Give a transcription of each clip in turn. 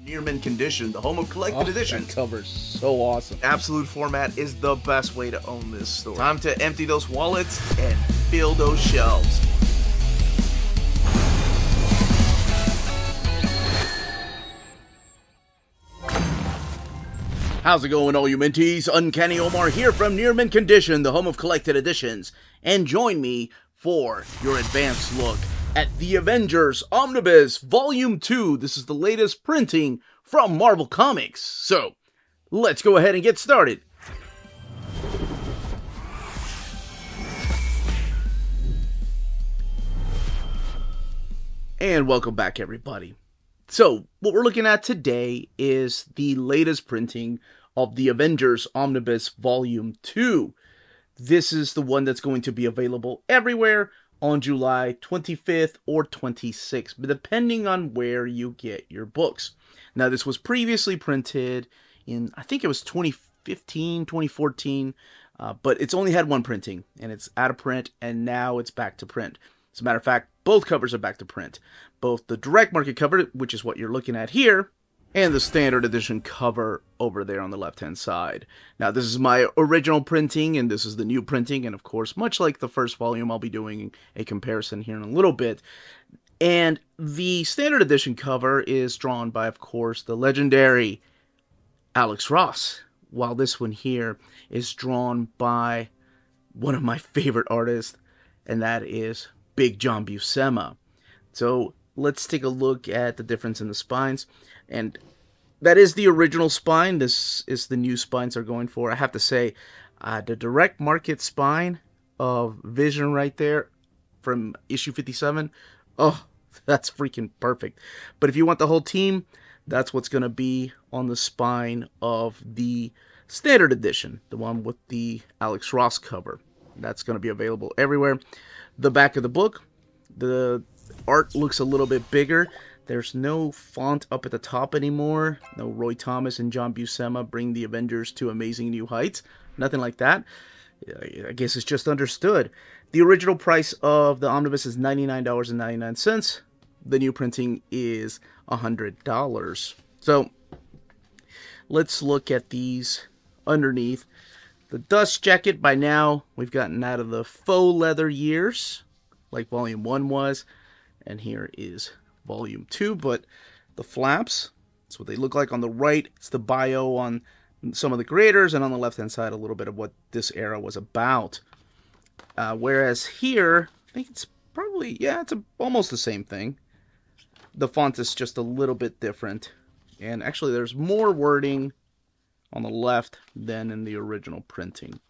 Near mint condition, the home of collected editions. That cover's so awesome. Absolute format is the best way to own this store. Time to empty those wallets and fill those shelves. How's it going, all you minties? Uncanny Omar here from Near Mint Condition, the home of collected editions. And join me for your advanced look at the Avengers Omnibus Volume 2. This is the latest printing from Marvel Comics. So, let's go ahead and get started. And welcome back, everybody. So, what we're looking at today is the latest printing of the Avengers Omnibus Volume 2. This is the one that's going to be available everywhere on July 25th or 26th, depending on where you get your books. Now, this was previously printed in, I think it was 2015, 2014, but it's only had one printing, and it's out of print, and now it's back to print. As a matter of fact, both covers are back to print. Both the direct market cover, which is what you're looking at here, and the standard edition cover over there on the left-hand side. Now, this is my original printing, and this is the new printing, and of course, much like the first volume, I'll be doing a comparison here in a little bit. And the standard edition cover is drawn by, of course, the legendary Alex Ross, while this one here is drawn by one of my favorite artists, and that is Big John Buscema. So let's take a look at the difference in the spines. And that is the original spine. This is the new spines they're going for. I have to say, the direct market spine of Vision right there from issue 57, oh, that's freaking perfect. But if you want the whole team, that's what's going to be on the spine of the standard edition, the one with the Alex Ross cover. That's going to be available everywhere. The back of the book, the art looks a little bit bigger. There's no font up at the top anymore. No Roy Thomas and John Buscema bring the Avengers to amazing new heights. Nothing like that. I guess it's just understood. The original price of the Omnibus is $99.99. The new printing is $100. So, let's look at these underneath. The dust jacket, by now, we've gotten out of the faux leather years, like Volume 1 was. And here is Volume 2, but the flaps, that's what they look like on the right. It's the bio on some of the creators, and on the left-hand side, a little bit of what this era was about. Whereas here, I think it's probably, yeah, it's almost the same thing. The font is just a little bit different. And actually, there's more wording on the left than in the original printing.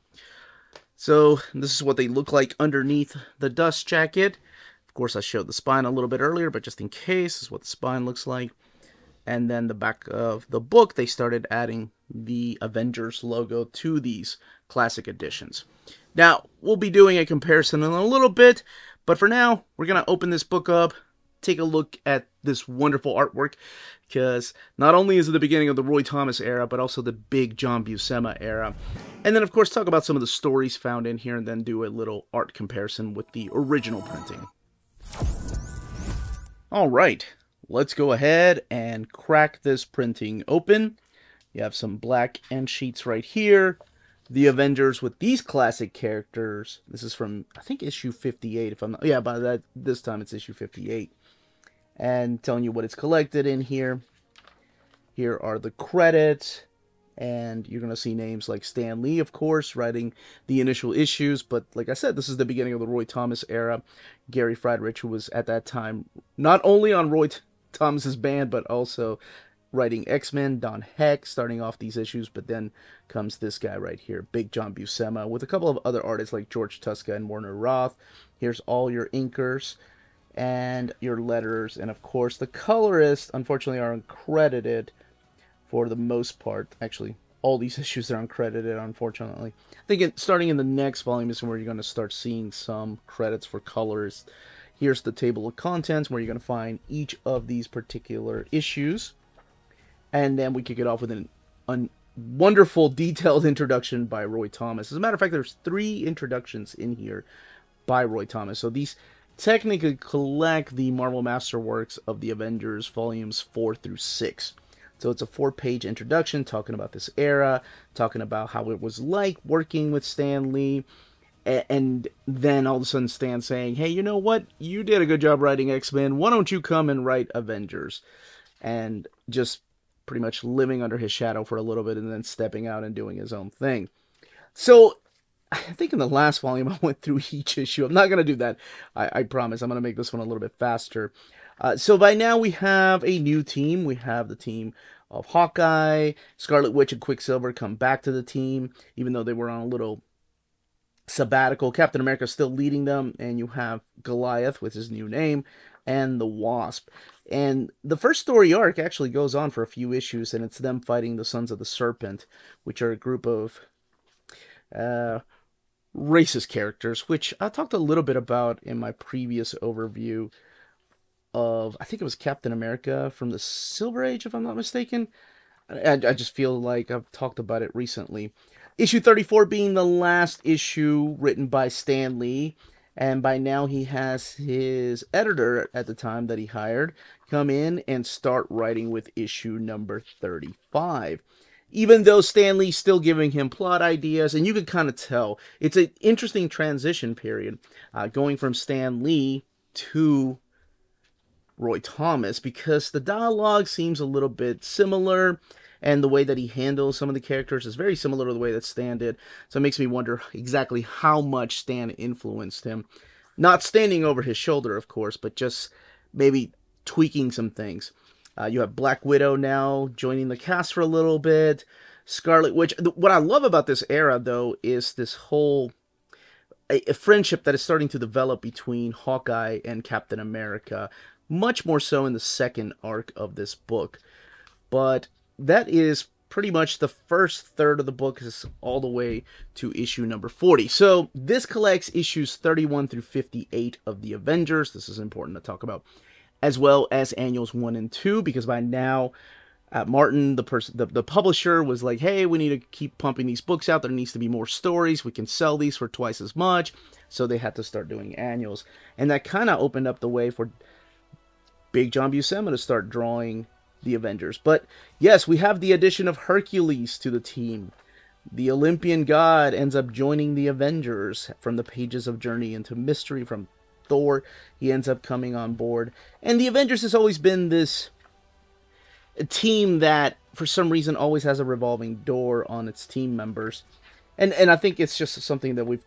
So, this is what they look like underneath the dust jacket. Of course, I showed the spine a little bit earlier, but just in case, this is what the spine looks like. And then the back of the book, they started adding the Avengers logo to these classic editions. Now, we'll be doing a comparison in a little bit, but for now, we're going to open this book up, take a look at this wonderful artwork, because not only is it the beginning of the Roy Thomas era, but also the Big John Buscema era. And then, of course, talk about some of the stories found in here, and then do a little art comparison with the original printing. Alright, let's go ahead and crack this printing open. You have some black end sheets right here. The Avengers with these classic characters. This is from, I think, issue 58. If I'm not, yeah, by that this time it's issue 58. And telling you what it's collected in here. Here are the credits. And you're going to see names like Stan Lee, of course, writing the initial issues. But like I said, this is the beginning of the Roy Thomas era. Gary Friedrich, who was at that time not only on Roy Thomas's band, but also writing X-Men. Don Heck starting off these issues. But then comes this guy right here, Big John Buscema, with a couple of other artists like George Tuska and Warner Roth. Here's all your inkers and your letters. And of course, the colorists, unfortunately, are uncredited. For the most part. Actually, all these issues are uncredited, unfortunately. I think starting in the next volume is where you're going to start seeing some credits for colors. Here's the table of contents where you're going to find each of these particular issues. And then we kick it off with a wonderful, detailed introduction by Roy Thomas. As a matter of fact, there's 3 introductions in here by Roy Thomas. So these technically collect the Marvel Masterworks of the Avengers, volumes 4 through 6. So it's a 4-page introduction talking about this era, talking about how it was like working with Stan Lee. And then all of a sudden Stan saying, hey, you know what? You did a good job writing X-Men. Why don't you come and write Avengers? And just pretty much living under his shadow for a little bit and then stepping out and doing his own thing. So I think in the last volume I went through each issue. I'm not going to do that. I promise. I'm going to make this one a little bit faster. So by now we have a new team. We have the team of Hawkeye, Scarlet Witch, and Quicksilver come back to the team, even though they were on a little sabbatical. Captain America still leading them, and you have Goliath with his new name, and the Wasp. And the first story arc actually goes on for a few issues, and it's them fighting the Sons of the Serpent, which are a group of racist characters, which I talked a little bit about in my previous overview of, I think it was Captain America from the Silver Age, if I'm not mistaken. I just feel like I've talked about it recently. Issue 34 being the last issue written by Stan Lee, and by now he has his editor at the time that he hired come in and start writing with issue number 35. Even though Stan Lee's still giving him plot ideas, and you can kind of tell, it's an interesting transition period, going from Stan Lee to Roy Thomas, because the dialogue seems a little bit similar, and the way that he handles some of the characters is very similar to the way that Stan did. So it makes me wonder exactly how much Stan influenced him. Not standing over his shoulder, of course, but just maybe tweaking some things. You have Black Widow now joining the cast for a little bit. Scarlet Witch. What I love about this era, though, is this whole a friendship that is starting to develop between Hawkeye and Captain America. Much more so in the second arc of this book. But that is pretty much the first third of the book, is all the way to issue number 40. So this collects issues 31 through 58 of the Avengers. This is important to talk about. As well as annuals 1 and 2, because by now Martin, the publisher, was like, hey, we need to keep pumping these books out. There needs to be more stories. We can sell these for twice as much. So they had to start doing annuals. And that kind of opened up the way for Big John Buscema to start drawing the Avengers. But yes, we have the addition of Hercules to the team. The Olympian god ends up joining the Avengers from the pages of Journey into Mystery from Thor. He ends up coming on board. And the Avengers has always been this team that, for some reason, always has a revolving door on its team members. And I think it's just something that we've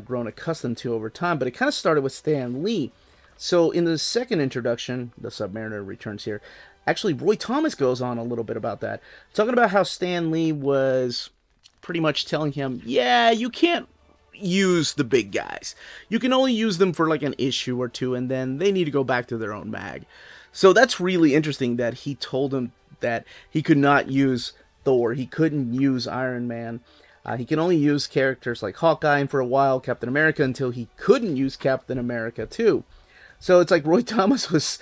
grown accustomed to over time. But it kind of started with Stan Lee. So in the second introduction, the Submariner returns here. Actually, Roy Thomas goes on a little bit about that. Talking about how Stan Lee was pretty much telling him, yeah, you can't use the big guys. You can only use them for like an issue or two, and then they need to go back to their own mag. So that's really interesting that he told him that he could not use Thor. He couldn't use Iron Man. He can only use characters like Hawkeye and for a while Captain America, until he couldn't use Captain America too. So it's like Roy Thomas was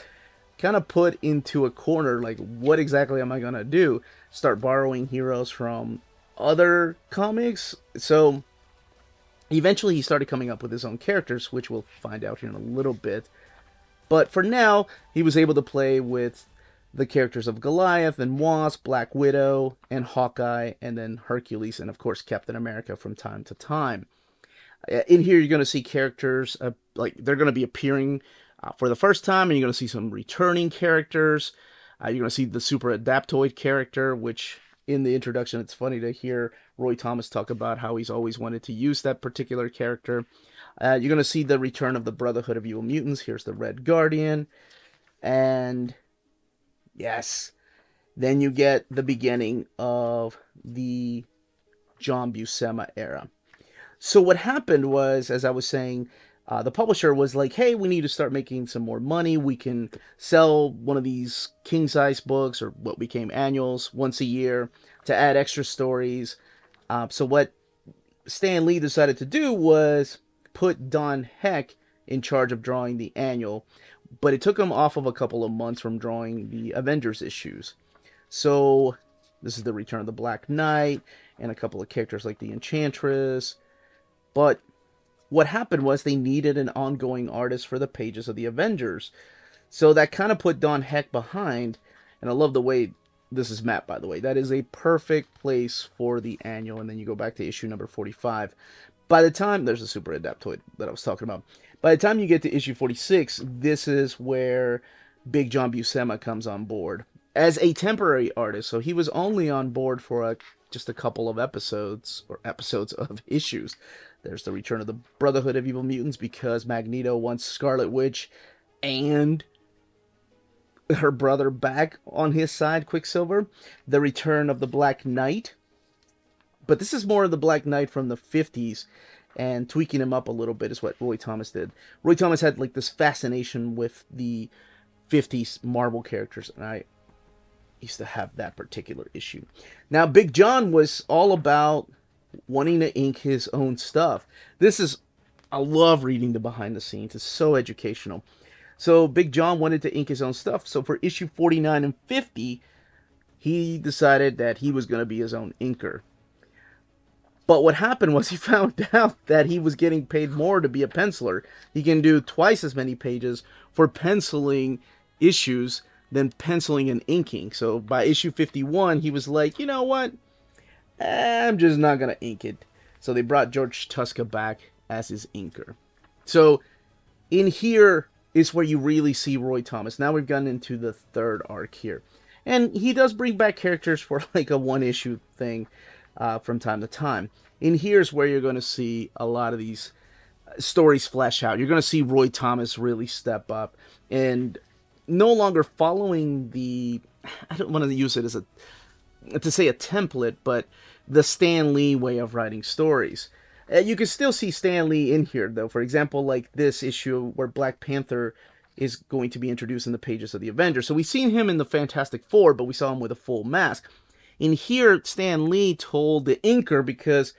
kind of put into a corner, like, what exactly am I going to do? Start borrowing heroes from other comics? So eventually he started coming up with his own characters, which we'll find out here in a little bit. But for now, he was able to play with the characters of Goliath and Wasp, Black Widow, and Hawkeye, and then Hercules, and of course Captain America from time to time. In here, you're going to see characters, like, they're going to be appearing for the first time, and you're going to see some returning characters. You're going to see the Super Adaptoid character, which in the introduction, it's funny to hear Roy Thomas talk about how he's always wanted to use that particular character. You're going to see the return of the Brotherhood of Evil Mutants. Here's the Red Guardian. And yes, then you get the beginning of the John Buscema era. So what happened was, as I was saying, the publisher was like, hey, we need to start making some more money. We can sell one of these king-size books, or what became annuals, once a year to add extra stories. So what Stan Lee decided to do was put Don Heck in charge of drawing the annual, but it took him off of a couple of months from drawing the Avengers issues. So this is the return of the Black Knight and a couple of characters like the Enchantress. But what happened was they needed an ongoing artist for the pages of the Avengers. So that kind of put Don Heck behind. And I love the way this is Matt, by the way. That is a perfect place for the annual, and then you go back to issue number 45. By the time, there's a Super Adaptoid that I was talking about. By the time you get to issue 46, this is where Big John Buscema comes on board as a temporary artist. So he was only on board for just a couple of episodes, or episodes of issues. There's the return of the Brotherhood of Evil Mutants because Magneto wants Scarlet Witch and her brother back on his side, Quicksilver. The return of the Black Knight. But this is more of the Black Knight from the 50s, and tweaking him up a little bit is what Roy Thomas did. Roy Thomas had like this fascination with the 50s Marvel characters, and I used to have that particular issue. Now, Big John was all about wanting to ink his own stuff. I love reading the behind the scenes. It's so educational. So Big John wanted to ink his own stuff. So for issue 49 and 50, he decided that he was going to be his own inker. But what happened was he found out that he was getting paid more to be a penciler. He can do twice as many pages for penciling issues than penciling and inking. So by issue 51, he was like, you know what? I'm just not going to ink it. So they brought George Tuska back as his inker. So in here is where you really see Roy Thomas. Now we've gotten into the third arc here. And he does bring back characters for like a one-issue thing from time to time. In here's where you're going to see a lot of these stories flesh out. You're going to see Roy Thomas really step up and no longer following the, I don't want to use it as a template, but the Stan Lee way of writing stories. You can still see Stan Lee in here, though. For example, like this issue where Black Panther is going to be introduced in the pages of the Avengers. So we've seen him in the Fantastic Four, but we saw him with a full mask. In here, Stan Lee told the inker, because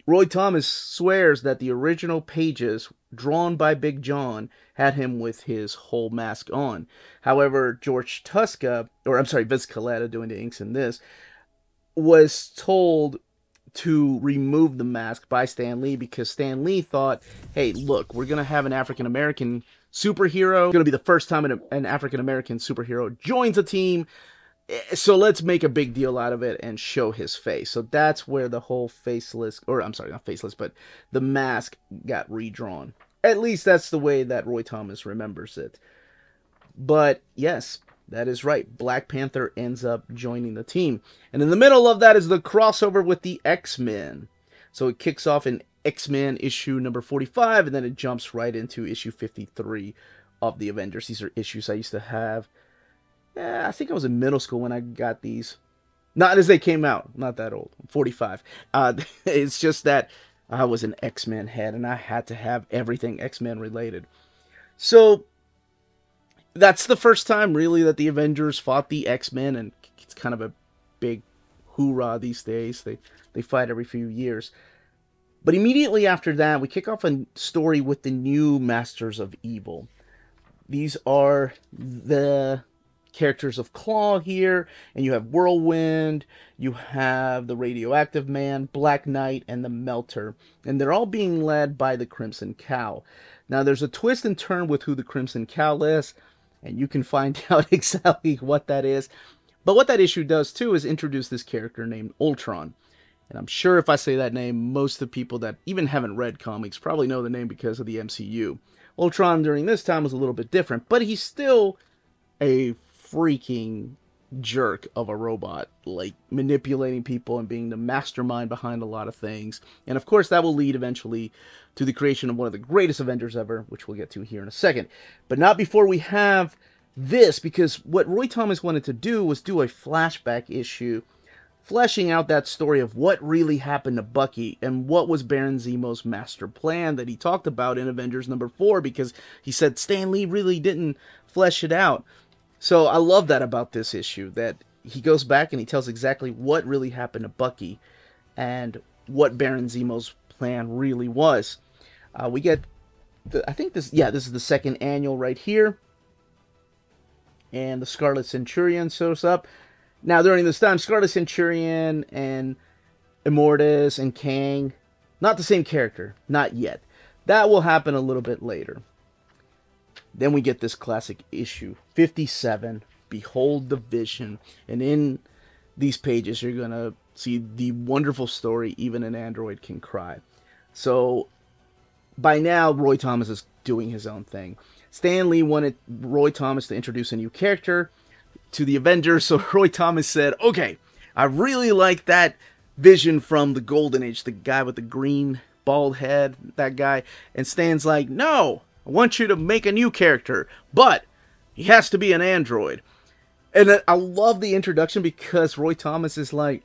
Roy Thomas swears that the original pages drawn by Big John had him with his whole mask on. However, George Tuska, or I'm sorry, Vince Colletta doing the inks in this, was told to remove the mask by Stan Lee because Stan Lee thought, hey, look, we're going to have an African-American superhero. It's going to be the first time an African-American superhero joins a team. So let's make a big deal out of it and show his face. So that's where the whole faceless, or I'm sorry, not faceless, but the mask got redrawn. At least that's the way that Roy Thomas remembers it. But yes, that is right. Black Panther ends up joining the team. And in the middle of that is the crossover with the X-Men. So it kicks off in X-Men issue number 45, and then it jumps right into issue 53 of the Avengers. These are issues I used to have. I think I was in middle school when I got these. Not as they came out. Not that old. I'm 45. It's just that I was an X-Men head, and I had to have everything X-Men related. So that's the first time, really, that the Avengers fought the X-Men, and it's kind of a big hoorah these days. They fight every few years. But immediately after that, we kick off a story with the new Masters of Evil. These are the characters of Claw here, and you have Whirlwind, you have the Radioactive Man, Black Knight, and the Melter. And they're all being led by the Crimson Cow. Now, there's a twist and turn with who the Crimson Cow is, and you can find out exactly what that is. But what that issue does, too, is introduce this character named Ultron. And I'm sure if I say that name, most of the people that even haven't read comics probably know the name because of the MCU. Ultron during this time was a little bit different, but he's still a freaking jerk of a robot, like manipulating people and being the mastermind behind a lot of things. And of course that will lead eventually to the creation of one of the greatest Avengers ever, which we'll get to here in a second. But not before we have this, because what Roy Thomas wanted to do was do a flashback issue fleshing out that story of what really happened to Bucky and what was Baron Zemo's master plan that he talked about in Avengers number 4, because he said Stan Lee really didn't flesh it out. So I love that about this issue, that he goes back and he tells exactly what really happened to Bucky and what Baron Zemo's plan really was. We get, I think this is the second annual right here. And the Scarlet Centurion shows up. Now, during this time, Scarlet Centurion and Immortus and Kang, not the same character, not yet. That will happen a little bit later. Then we get this classic issue, 57, Behold the Vision. And in these pages, you're going to see the wonderful story, Even an Android Can Cry. So by now, Roy Thomas is doing his own thing. Stan Lee wanted Roy Thomas to introduce a new character to the Avengers, so Roy Thomas said, okay, I really like that Vision from the Golden Age, the guy with the green bald head, that guy. And Stan's like, no, I want you to make a new character, but he has to be an android. And I love the introduction because Roy Thomas is like,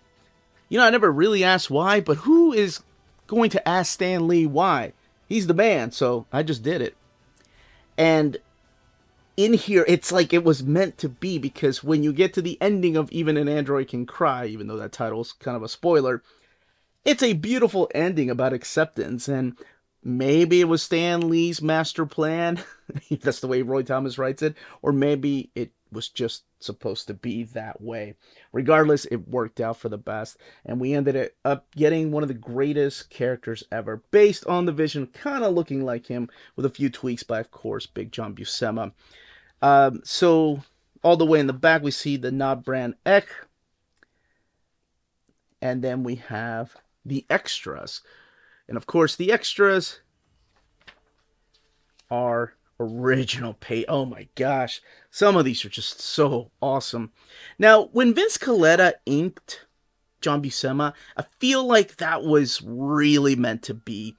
you know, I never really asked why, but who is going to ask Stan Lee why? He's the man, so I just did it. And in here, it's like it was meant to be, because when you get to the ending of Even an Android Can Cry, even though that title's kind of a spoiler, it's a beautiful ending about acceptance, and maybe it was Stan Lee's master plan, if that's the way Roy Thomas writes it, or maybe it was just supposed to be that way. Regardless, it worked out for the best, and we ended up getting one of the greatest characters ever, based on the Vision, kind of looking like him, with a few tweaks by, of course, Big John Buscema. So, all the way in the back, we see the Nod brand Ek, and then we have the extras. And of course, the extras are original page. Oh my gosh. Some of these are just so awesome. Now, when Vince Colletta inked John Buscema, I feel like that was really meant to be.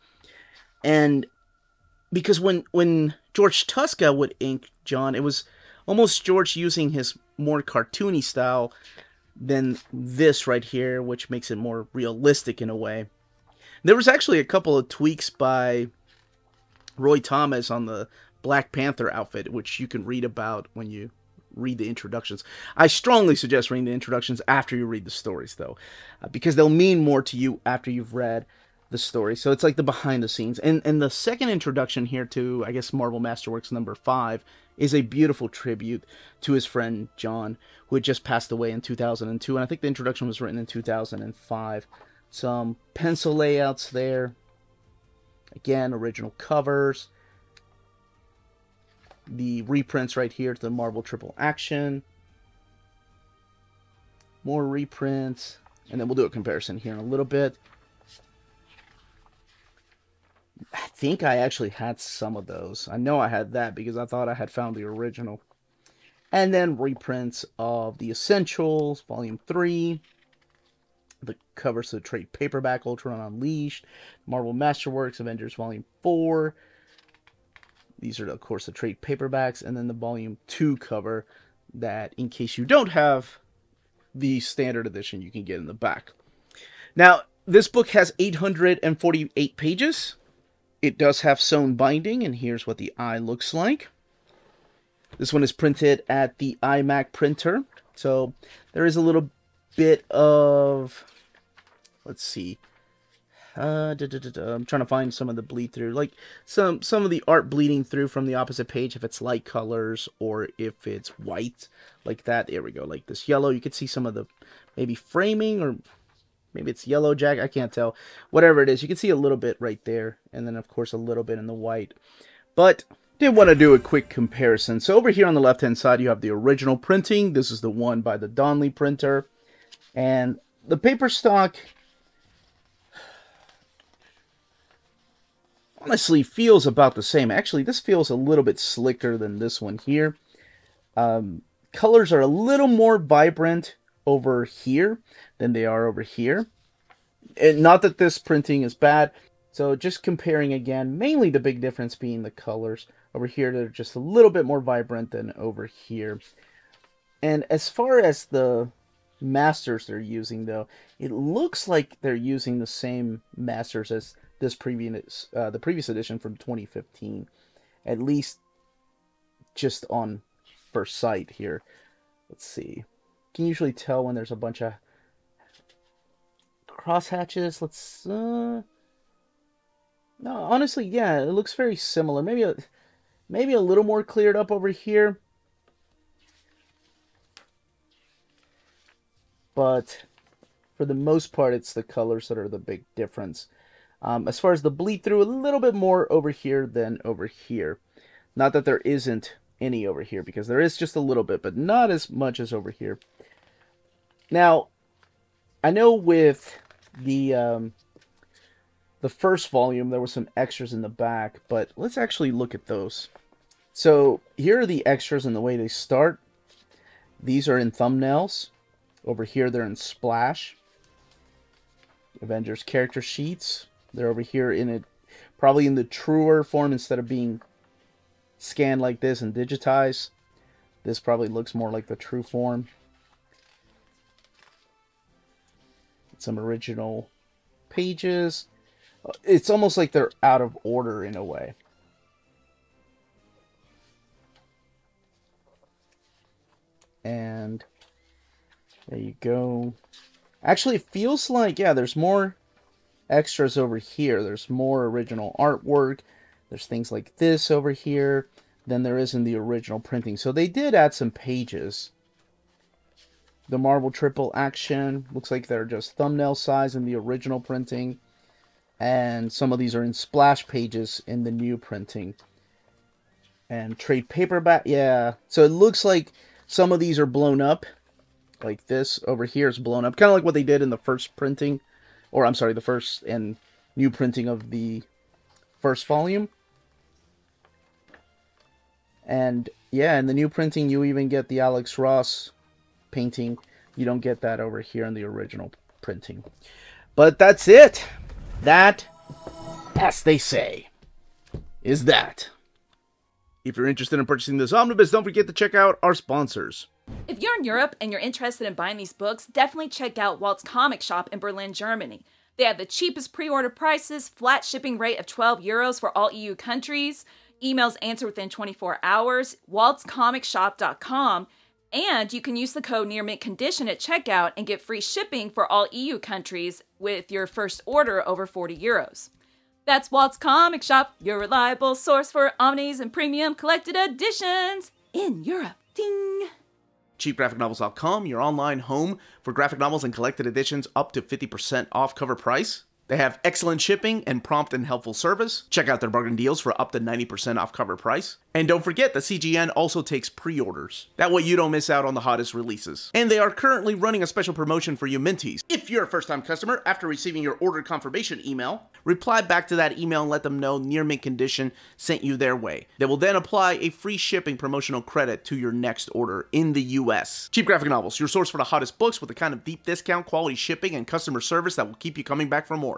And because when George Tuska would ink John, it was almost George using his more cartoony style than this right here, which makes it more realistic in a way. There was actually a couple of tweaks by Roy Thomas on the Black Panther outfit, which you can read about when you read the introductions. I strongly suggest reading the introductions after you read the stories, though, because they'll mean more to you after you've read the story. So it's like the behind the scenes. And the second introduction here to, I guess, Marvel Masterworks number 5 is a beautiful tribute to his friend John, who had just passed away in 2002. And I think the introduction was written in 2005. Some pencil layouts there. Again, original covers. The reprints right here to the Marvel Triple Action. More reprints. And then we'll do a comparison here in a little bit. I think I actually had some of those. I know I had that because I thought I had found the original. And then reprints of the Essentials, Volume 3. The covers of the trade paperback, Ultron Unleashed. Marvel Masterworks, Avengers Volume 4. These are, of course, the trade paperbacks. And then the Volume 2 cover that, in case you don't have the standard edition, you can get in the back. Now, this book has 848 pages. It does have sewn binding, and here's what the eye looks like. This one is printed at the iMac printer. So there is a little bit of, let's see. I'm trying to find some of the bleed through, like some of the art bleeding through from the opposite page, if it's light colors or if it's white, like that. There we go, like this yellow. You could see some of the maybe framing, or maybe it's yellow jack. I can't tell. Whatever it is, you can see a little bit right there, and then of course a little bit in the white. But did want to do a quick comparison. So over here on the left hand side, you have the original printing. This is the one by the Donnelly printer, and the paper stock honestly feels about the same. Actually, this feels a little bit slicker than this one here. Colors are a little more vibrant over here than they are over here. And not that this printing is bad. So just comparing again, mainly the big difference being the colors. Over here, they're just a little bit more vibrant than over here. And as far as the masters they're using, though, it looks like they're using the same masters as this the previous edition from 2015, at least just on first sight here. Let's see. You can usually tell when there's a bunch of crosshatches. Let's no, honestly, yeah, it looks very similar. Maybe a little more cleared up over here, but for the most part, it's the colors that are the big difference. As far as the bleed through, a little bit more over here than over here. Not that there isn't any over here, because there is just a little bit, but not as much as over here. Now, I know with the first volume, there were some extras in the back, but let's actually look at those. So here are the extras and the way they start. These are in thumbnails. Over here, they're in splash. Avengers character sheets. They're over here in it, probably in the truer form instead of being scanned like this and digitized. This probably looks more like the true form. Some original pages. It's almost like they're out of order in a way. And there you go. Actually, it feels like, yeah, there's more extras over here. There's more original artwork. There's things like this over here than there is in the original printing. So they did add some pages. The Marvel Triple Action looks like they're just thumbnail size in the original printing. And some of these are in splash pages in the new printing. And trade paperback, yeah. So it looks like some of these are blown up. Like this over here is blown up. Kind of like what they did in the first printing. Or, I'm sorry, the first and new printing of the first volume. And, yeah, in the new printing, you even get the Alex Ross painting. You don't get that over here in the original printing. But that's it. That, as they say, is that. If you're interested in purchasing this omnibus, don't forget to check out our sponsors. If you're in Europe and you're interested in buying these books, definitely check out Walt's Comic Shop in Berlin, Germany. They have the cheapest pre-order prices, flat shipping rate of €12 for all EU countries, emails answered within 24 hours, waltscomicshop.com, and you can use the code nearmintcondition at checkout and get free shipping for all EU countries with your first order over €40. That's Walt's Comic Shop, your reliable source for omnis and premium collected editions in Europe. Ding! CheapGraphicNovels.com, your online home for graphic novels and collected editions up to 50% off cover price. They have excellent shipping and prompt and helpful service. Check out their bargain deals for up to 90% off cover price. And don't forget that CGN also takes pre-orders. That way you don't miss out on the hottest releases. And they are currently running a special promotion for you Minties. If you're a first-time customer, after receiving your order confirmation email, reply back to that email and let them know Near Mint Condition sent you their way. They will then apply a free shipping promotional credit to your next order in the US. Cheap Graphic Novels, your source for the hottest books with the kind of deep discount, quality shipping, and customer service that will keep you coming back for more.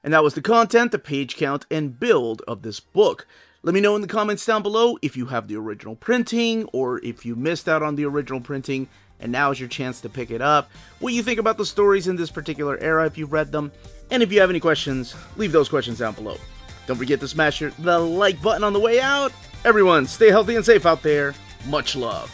And that was the content, the page count, and build of this book. Let me know in the comments down below if you have the original printing, or if you missed out on the original printing, and now is your chance to pick it up. What you think about the stories in this particular era if you've read them. And if you have any questions, leave those questions down below. Don't forget to smash the like button on the way out. Everyone, stay healthy and safe out there. Much love.